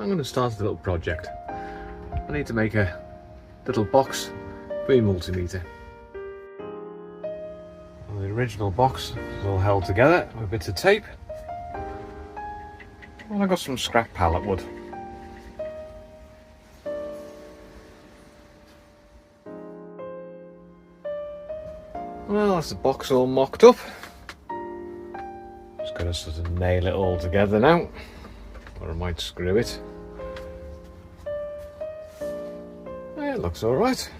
I'm going to start a little project. I need to make a little box for a multimeter. Well, the original box is all held together with bits of tape. And I've got some scrap pallet wood. Well, that's the box all mocked up. Just got to sort of nail it all together now, or I might screw it. Yeah, it looks alright.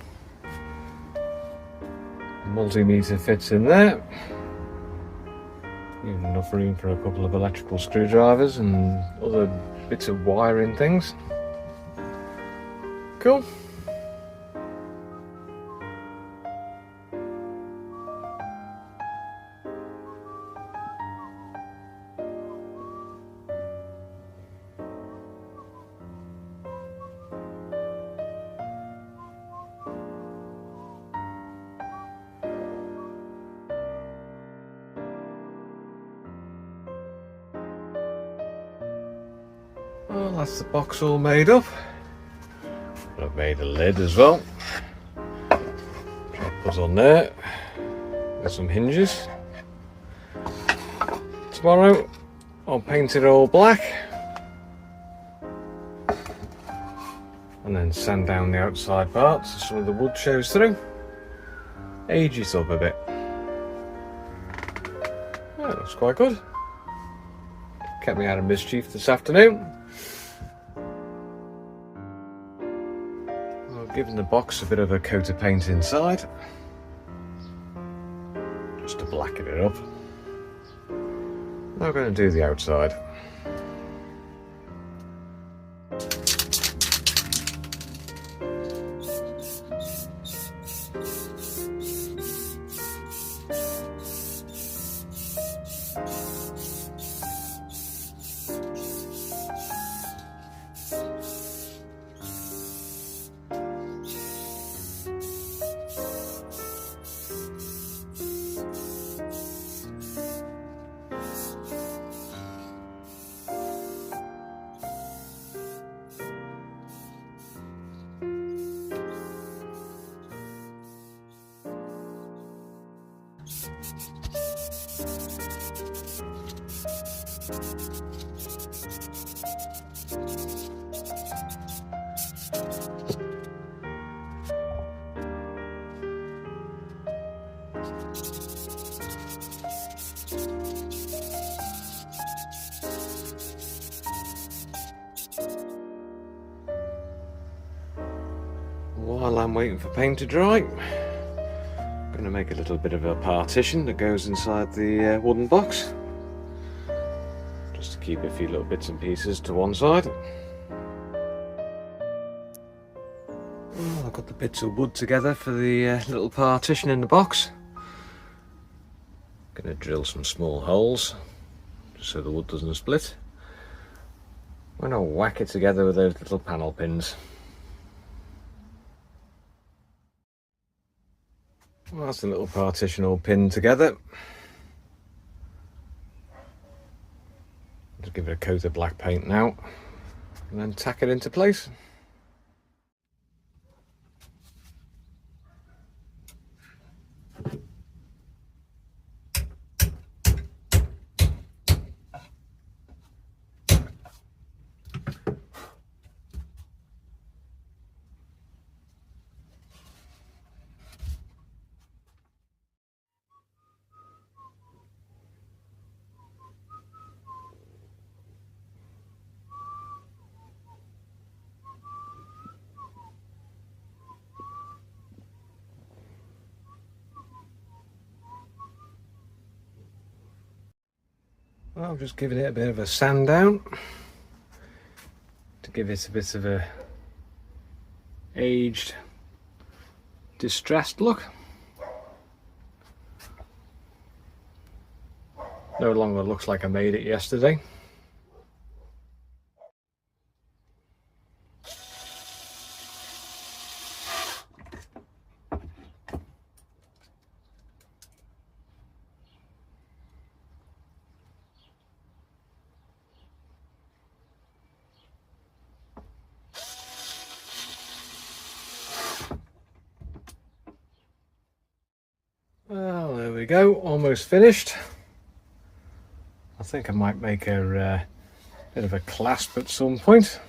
Multimeter fits in there. Even enough room for a couple of electrical screwdrivers and other bits of wiring things. Cool. Well, that's the box all made up. I've made a lid as well. Put on there with some hinges. Tomorrow I'll paint it all black and then sand down the outside parts so some of the wood shows through. Age it up a bit. Yeah, it looks quite good. Kept me out of mischief this afternoon. I've given the box a bit of a coat of paint inside, just to blacken it up. Now I'm going to do the outside. While I'm waiting for paint to dry, I'm going to make a little bit of a partition that goes inside the wooden box, just to keep a few little bits and pieces to one side. Well, I've got the bits of wood together for the little partition in the box. Going to drill some small holes just so the wood doesn't split. I'm going to whack it together with those little panel pins. Well, that's the little partition all pinned together. Just give it a coat of black paint now and then tack it into place. Well, I'm just giving it a bit of a sand down to give it a bit of a aged, distressed look. No longer looks like I made it yesterday. we go, almost finished. I think I might make a bit of a clasp at some point.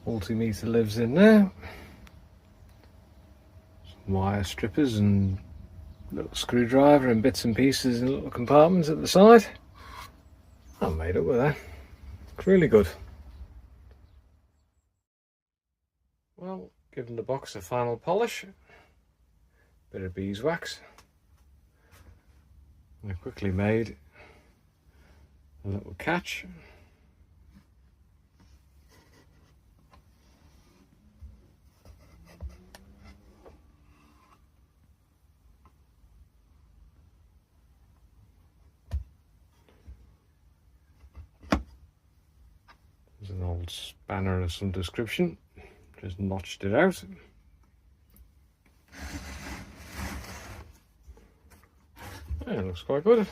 Multimeter lives in there. Some wire strippers and little screwdriver and bits and pieces in little compartments at the side. I'm made up with that. It's really good. Well, giving the box a final polish. Bit of beeswax. I quickly made a little catch. There's an old spanner of some description. Just notched it out. Yeah, it looks quite good.